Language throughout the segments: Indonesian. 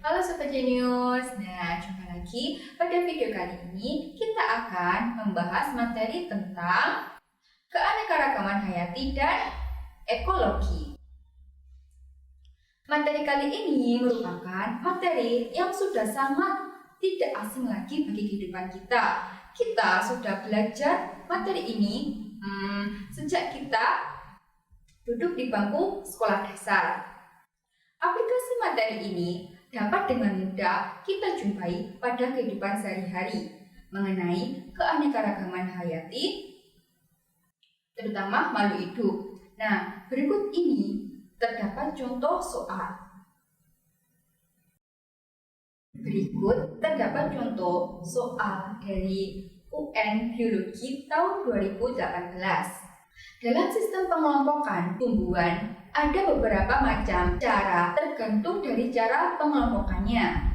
Halo Sobat Genius, jumpa lagi. Pada video kali ini kita akan membahas materi tentang keanekaragaman hayati dan ekologi. Materi kali ini merupakan materi yang sudah sangat tidak asing lagi bagi kehidupan kita. Kita sudah belajar materi ini sejak kita duduk di bangku sekolah dasar. Aplikasi materi ini dapat dengan mudah kita jumpai pada kehidupan sehari-hari mengenai keanekaragaman hayati, terutama makhluk hidup. Berikut ini terdapat contoh soal. Berikut terdapat contoh soal dari UN Biologi tahun 2018. Dalam sistem pengelompokan tumbuhan, ada beberapa macam cara tergantung dari cara pengelompokannya.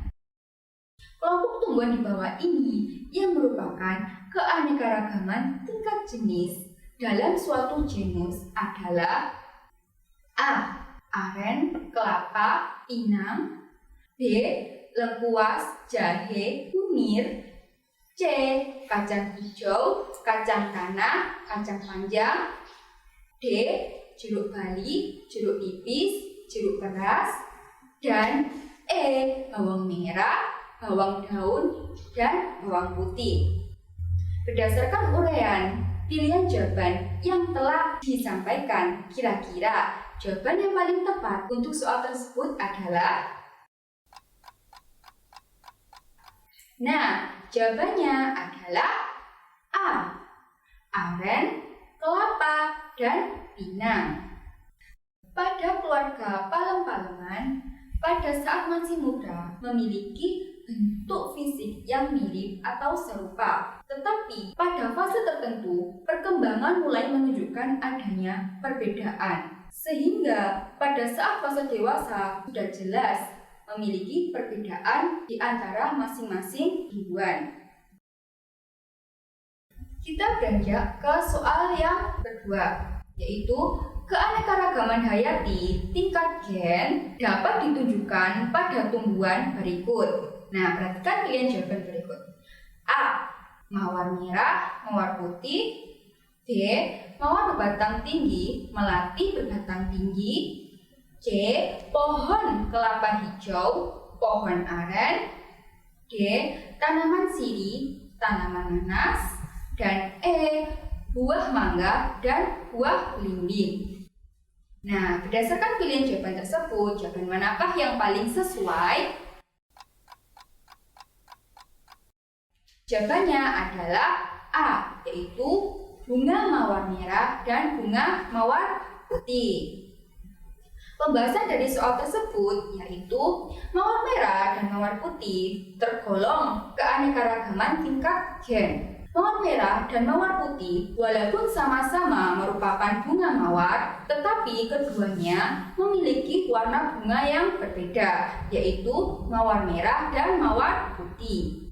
Kelompok tumbuhan di bawah ini yang merupakan keanekaragaman tingkat jenis dalam suatu genus adalah A. Aren, kelapa, pinang. B. Lengkuas, jahe, kunir. C. Kacang hijau, kacang tanah, kacang panjang. D. Jeruk bali, jeruk nipis, jeruk beras. Dan E. Bawang merah, bawang daun, dan bawang putih. Berdasarkan uraian pilihan jawaban yang telah disampaikan, kira-kira jawaban yang paling tepat untuk soal tersebut adalah jawabannya adalah A. Aren, kelapa, dan pinang. Pada keluarga palem-paleman, pada saat masih muda memiliki bentuk fisik yang mirip atau serupa. Tetapi pada fase tertentu, perkembangan mulai menunjukkan adanya perbedaan. Sehingga pada saat fase dewasa sudah jelas memiliki perbedaan di antara masing-masing tumbuhan. Kita beranjak ke soal yang kedua, yaitu keanekaragaman hayati tingkat gen dapat ditunjukkan pada tumbuhan berikut. Perhatikan pilihan jawaban berikut. A. Mawar merah, mawar putih. B. Mawar berbatang tinggi, melati berbatang tinggi. C. Pohon kelapa hijau, pohon aren. D. Tanaman siri, tanaman nanas. Dan E. Buah mangga dan buah belimbing. Berdasarkan pilihan jawaban tersebut, jawaban manakah yang paling sesuai? Jawabannya adalah A, yaitu bunga mawar merah dan bunga mawar putih. Pembahasan dari soal tersebut yaitu mawar merah dan mawar putih tergolong keanekaragaman tingkat gen. Mawar merah dan mawar putih walaupun sama-sama merupakan bunga mawar, tetapi keduanya memiliki warna bunga yang berbeda, yaitu mawar merah dan mawar putih.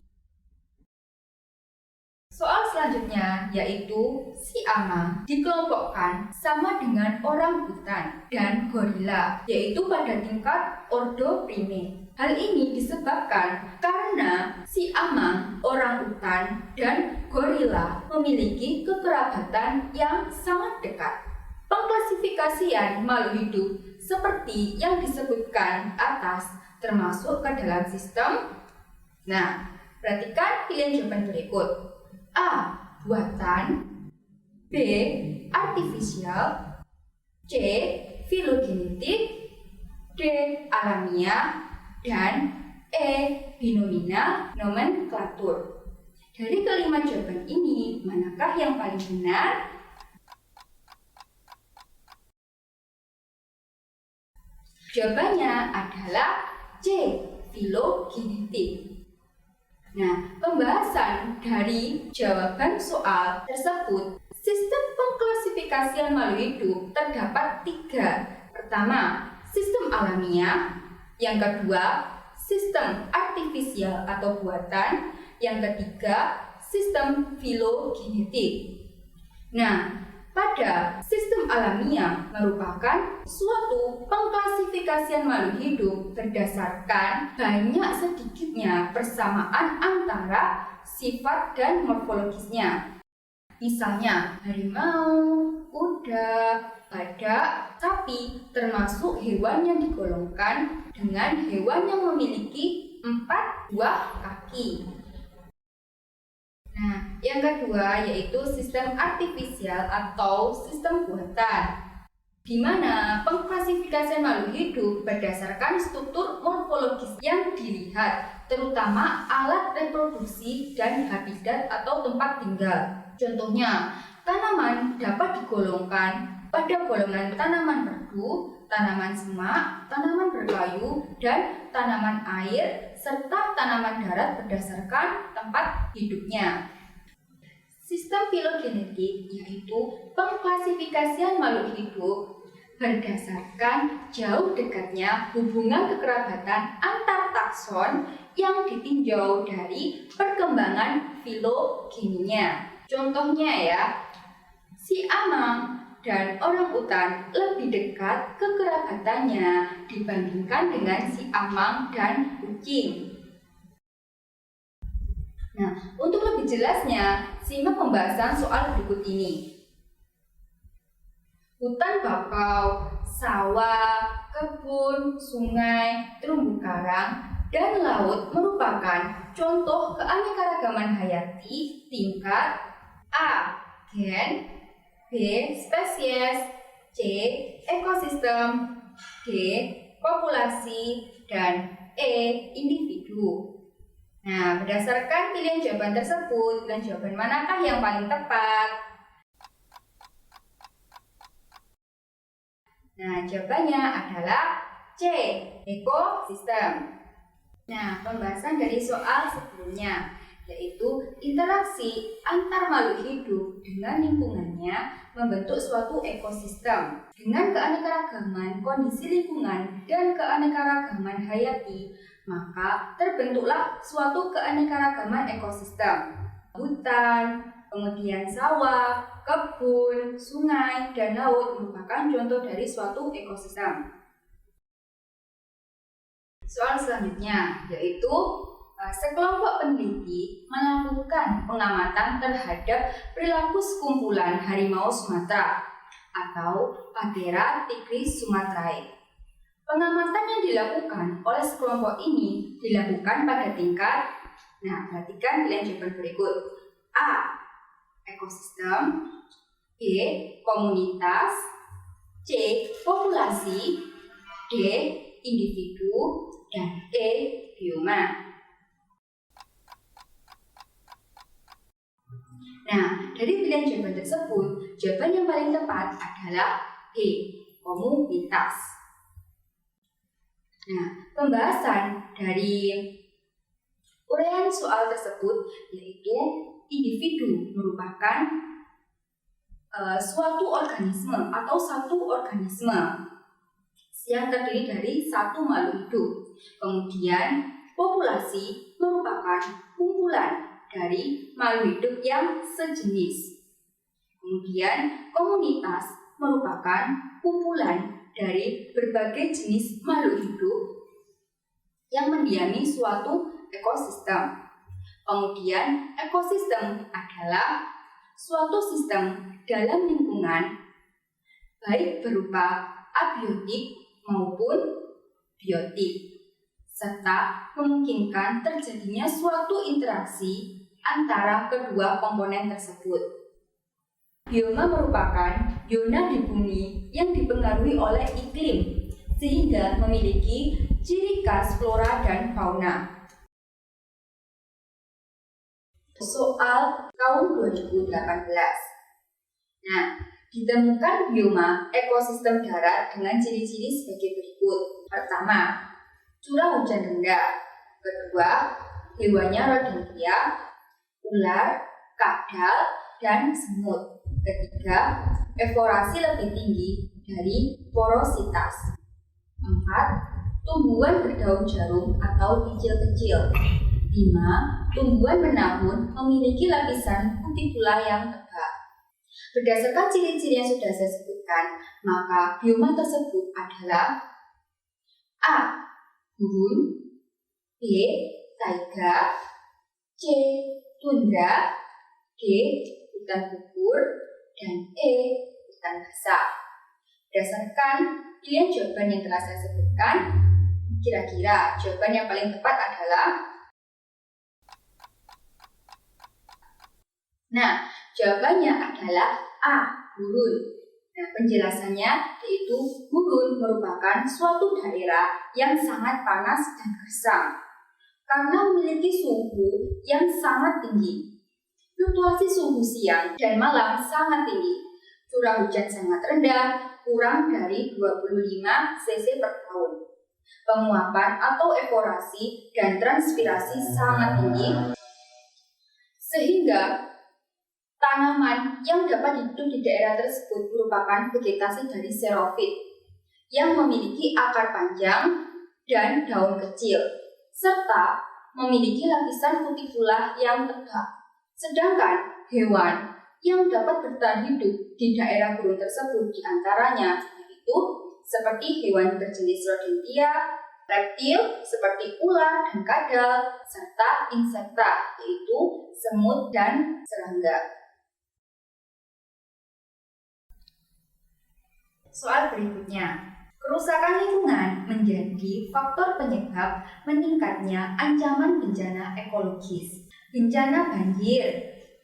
Soal selanjutnya yaitu si amang dikelompokkan sama dengan orang hutan dan gorila, yaitu pada tingkat ordo primate. Hal ini disebabkan karena si amang, orang hutan, dan gorila memiliki kekerabatan yang sangat dekat. Pengklasifikasian makhluk hidup seperti yang disebutkan atas termasuk ke dalam sistem. Perhatikan pilihan jawaban berikut. A. Buatan. B. Artifisial. C. Filogenetik. D. Alamiah. Dan E. Binominal nomenklatur. Dari kelima jawaban ini, manakah yang paling benar? Jawabannya adalah C. Filogenetik. Pembahasan dari jawaban soal tersebut, sistem pengklasifikasian makhluk hidup terdapat 3. Pertama, sistem alamiah. Yang kedua, sistem artifisial atau buatan. Yang ketiga, sistem filogenetik. Pada sistem alamiah merupakan suatu pengklasifikasian makhluk hidup berdasarkan banyak sedikitnya persamaan antara sifat dan morfologisnya. Misalnya harimau, kuda, badak, sapi termasuk hewan yang digolongkan dengan hewan yang memiliki 4 buah kaki. Nah, yang kedua yaitu sistem artifisial atau sistem buatan, di mana pengklasifikasian makhluk hidup berdasarkan struktur morfologis yang dilihat, terutama alat reproduksi dan habitat atau tempat tinggal. Contohnya, tanaman dapat digolongkan pada golongan tanaman berdu, tanaman semak, tanaman berkayu, dan tanaman air, serta tanaman darat berdasarkan tempat hidupnya. Sistem filogenetik yaitu pengklasifikasian makhluk hidup berdasarkan jauh dekatnya hubungan kekerabatan antar takson yang ditinjau dari perkembangan filogeninya. Contohnya ya, si amang dan orangutan lebih dekat kekerabatannya dibandingkan dengan si amang dan kucing. Nah, untuk lebih jelasnya, simak pembahasan soal berikut ini. Hutan bakau, sawah, kebun, sungai, terumbu karang, dan laut merupakan contoh keanekaragaman hayati tingkat A. Gen, B. Spesies, C. Ekosistem, D. Populasi, dan E. Individu. Nah, berdasarkan pilihan jawaban tersebut, pilihan jawaban manakah yang paling tepat? Nah, jawabannya adalah C. Ekosistem. Nah, pembahasan dari soal sebelumnya, yaitu interaksi antar makhluk hidup dengan lingkungannya membentuk suatu ekosistem. Dengan keanekaragaman kondisi lingkungan dan keanekaragaman hayati, maka terbentuklah suatu keanekaragaman ekosistem. Hutan, kemudian sawah, kebun, sungai, dan laut merupakan contoh dari suatu ekosistem. Soal selanjutnya yaitu sekelompok peneliti melakukan pengamatan terhadap perilaku sekumpulan harimau Sumatera atau Panthera tigris sumatrae. Pengamatan yang dilakukan oleh sekelompok ini dilakukan pada tingkat, perhatikan pilihan jawaban berikut. A. Ekosistem, B. Komunitas, C. Populasi, D. Individu, dan E. Bioma. Nah, dari pilihan jawaban tersebut, jawaban yang paling tepat adalah D. Komunitas. Nah, pembahasan dari uraian soal tersebut yaitu individu merupakan suatu organisme atau satu organisme yang terdiri dari satu makhluk hidup. Kemudian populasi merupakan kumpulan dari makhluk hidup yang sejenis. Kemudian komunitas merupakan kumpulan dari berbagai jenis makhluk hidup yang mendiami suatu ekosistem. Kemudian ekosistem adalah suatu sistem dalam lingkungan baik berupa abiotik maupun biotik, serta memungkinkan terjadinya suatu interaksi antara kedua komponen tersebut. Bioma merupakan zona di bumi yang dipengaruhi oleh iklim, sehingga memiliki ciri khas flora dan fauna. Soal tahun 2018. Nah, ditemukan bioma ekosistem darat dengan ciri-ciri sebagai berikut. Pertama, curah hujan rendah. Kedua, hewannya rodentia, ular, kadal, dan semut. Ketiga, evaporasi lebih tinggi dari porositas. 4. Tumbuhan berdaun jarum atau kecil-kecil. 5. Tumbuhan menahun memiliki lapisan kutikula yang tebal. Berdasarkan ciri-ciri yang sudah saya sebutkan, maka bioma tersebut adalah A. Gurun, B. Taiga, C. Tundra, D. Hutan gugur, dan E. Hutan basah. Berdasarkan pilihan jawaban yang telah saya sebutkan, kira-kira jawaban yang paling tepat adalah jawabannya adalah A. Gurun. Penjelasannya yaitu gurun merupakan suatu daerah yang sangat panas dan gersang karena memiliki suhu yang sangat tinggi. Fluktuasi suhu siang dan malam sangat tinggi. Curah hujan sangat rendah, kurang dari 25 cc per tahun. Penguapan atau evaporasi dan transpirasi sangat tinggi, sehingga tanaman yang dapat hidup di daerah tersebut merupakan vegetasi dari xerophyt yang memiliki akar panjang dan daun kecil, serta memiliki lapisan kutikula yang tegak. Sedangkan hewan yang dapat bertahan hidup di daerah gurun tersebut diantaranya yaitu seperti hewan berjenis rodentia, reptil seperti ular dan kadal, serta insekta yaitu semut dan serangga. Soal berikutnya, kerusakan lingkungan menjadi faktor penyebab meningkatnya ancaman bencana ekologis. Bencana banjir,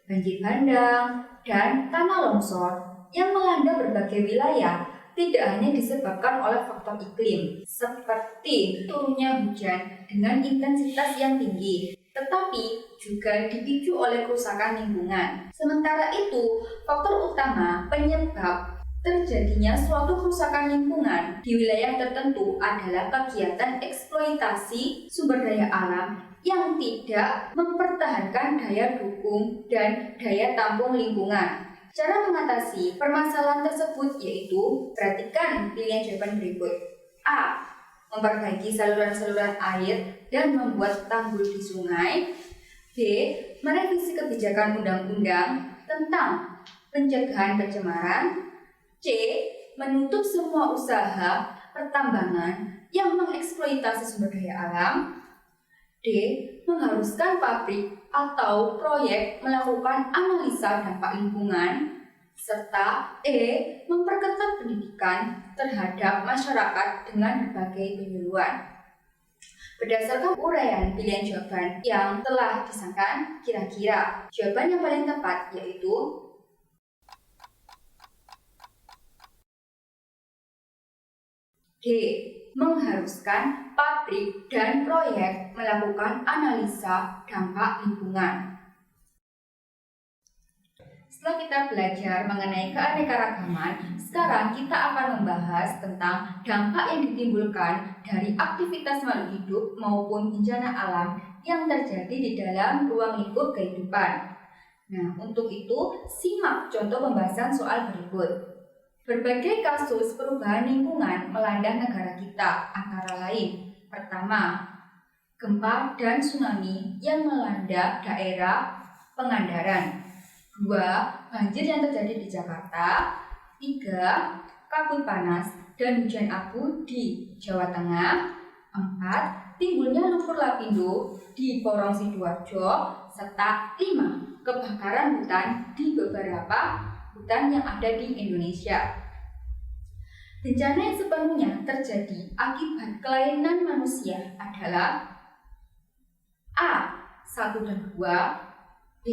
banjir bandang, dan tanah longsor yang melanda berbagai wilayah tidak hanya disebabkan oleh faktor iklim, seperti turunnya hujan dengan intensitas yang tinggi, tetapi juga dipicu oleh kerusakan lingkungan. Sementara itu, faktor utama penyebab terjadinya suatu kerusakan lingkungan di wilayah tertentu adalah kegiatan eksploitasi sumber daya alam yang tidak mempertahankan daya dukung dan daya tampung lingkungan. Cara mengatasi permasalahan tersebut yaitu perhatikan pilihan jawaban berikut. A. Memperbaiki saluran-saluran air dan membuat tanggul di sungai. B. Merevisi kebijakan undang-undang tentang pencegahan pencemaran. C. Menutup semua usaha pertambangan yang mengeksploitasi sumber daya alam. D. Mengharuskan pabrik atau proyek melakukan analisa dampak lingkungan. Serta E. Memperketat pendidikan terhadap masyarakat dengan berbagai penyuluhan. Berdasarkan uraian pilihan jawaban yang telah disangkan, kira-kira jawaban yang paling tepat yaitu D. Mengharuskan pabrik dan proyek melakukan analisa dampak lingkungan. Setelah kita belajar mengenai keanekaragaman, sekarang kita akan membahas tentang dampak yang ditimbulkan dari aktivitas makhluk hidup maupun bencana alam yang terjadi di dalam ruang lingkup kehidupan. Untuk itu, simak contoh pembahasan soal berikut. Berbagai kasus perubahan lingkungan melanda negara kita, antara lain: pertama, gempa dan tsunami yang melanda daerah Pangandaran. 2. Banjir yang terjadi di Jakarta. 3. Kabut panas dan hujan abu di Jawa Tengah. 4. Timbulnya lumpur lapindo di Porong Sidoarjo. Serta 5. Kebakaran hutan di beberapa hutan yang ada di Indonesia. Bencana yang sepenuhnya terjadi akibat kelainan manusia adalah A. 1 dan 2, B.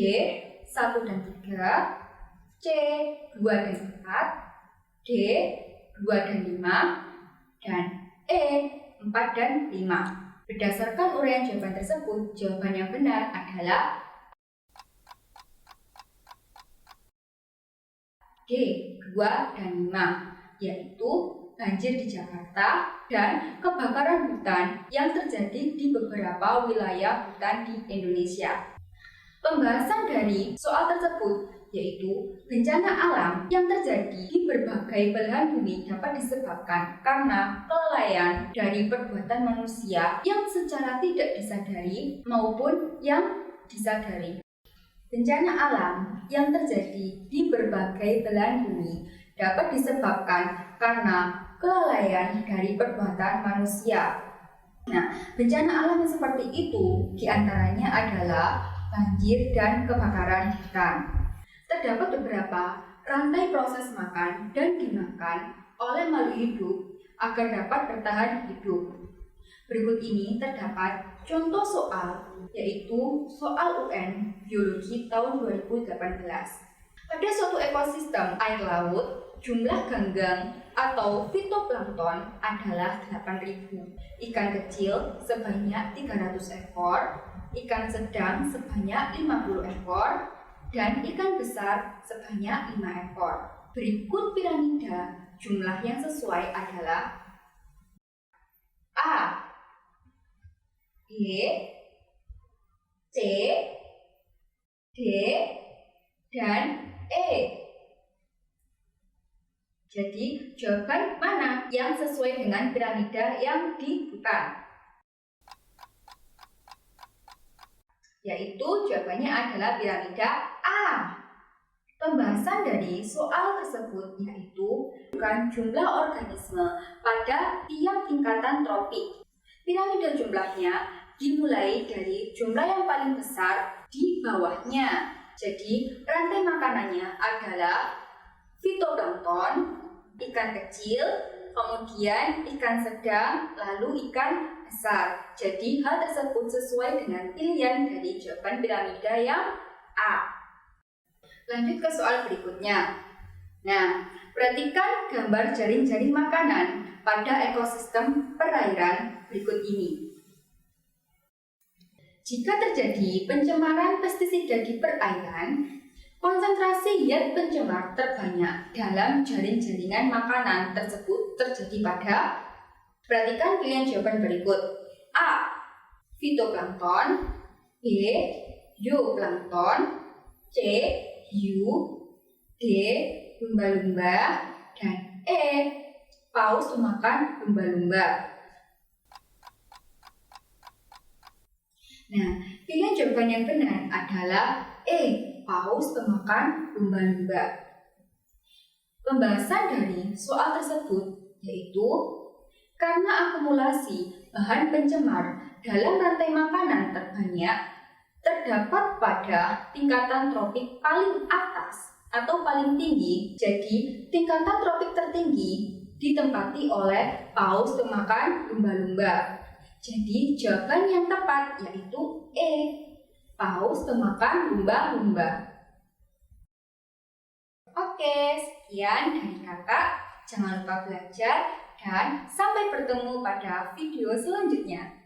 1 dan 3, C. 2 dan 4, D. 2 dan 5, dan E. 4 dan 5. Berdasarkan uraian jawaban tersebut, jawaban yang benar adalah D. 2 dan 5, yaitu banjir di Jakarta dan kebakaran hutan yang terjadi di beberapa wilayah hutan di Indonesia. Pembahasan dari soal tersebut yaitu bencana alam yang terjadi di berbagai belahan bumi dapat disebabkan karena kelalaian dari perbuatan manusia yang secara tidak disadari maupun yang disadari. Bencana alam yang terjadi di berbagai belahan bumi dapat disebabkan karena kelalaian dari perbuatan manusia. Nah, bencana alam yang seperti itu diantaranya adalah banjir dan kebakaran hutan. Terdapat beberapa rantai proses makan dan dimakan oleh makhluk hidup agar dapat bertahan hidup. Berikut ini terdapat contoh soal, yaitu soal UN Biologi tahun 2018. Pada suatu ekosistem air laut, jumlah ganggang atau fitoplankton adalah 8.000. Ikan kecil sebanyak 300 ekor, ikan sedang sebanyak 50 ekor, dan ikan besar sebanyak 5 ekor. Berikut piramida jumlah yang sesuai adalah A, B, C, D, dan E. Jadi, jawaban mana yang sesuai dengan piramida yang dibuka? Yaitu jawabannya adalah piramida A. Pembahasan dari soal tersebut yaitu jumlah organisme pada tiap tingkatan tropik. Piramida jumlahnya dimulai dari jumlah yang paling besar di bawahnya. Jadi, rantai makanannya adalah fitoplankton, ikan kecil, kemudian ikan sedang, lalu ikan besar. Jadi, hal tersebut sesuai dengan pilihan dari jawaban piramida yang A. Lanjut ke soal berikutnya. Nah, perhatikan gambar jaring-jaring makanan pada ekosistem perairan berikut ini. Jika terjadi pencemaran pestisida di perairan, konsentrasi zat pencemar terbanyak dalam jaring-jaringan makanan tersebut terjadi pada, perhatikan pilihan jawaban berikut. A. Fitoplankton, B. Zooplankton, C. Hiu, D. Lumba-lumba, dan E. Paus pemakan lumba-lumba. Nah, pilihan jawaban yang benar adalah E. Paus pemakan lumba-lumba. Pembahasan dari soal tersebut yaitu karena akumulasi bahan pencemar dalam rantai makanan terbanyak terdapat pada tingkatan tropik paling atas atau paling tinggi. Jadi, tingkatan tropik tertinggi ditempati oleh paus pemakan lumba-lumba. Jadi, jawaban yang tepat yaitu E. Paus pemakan lumba-lumba. Oke, sekian dari kakak. Jangan lupa belajar dan sampai bertemu pada video selanjutnya.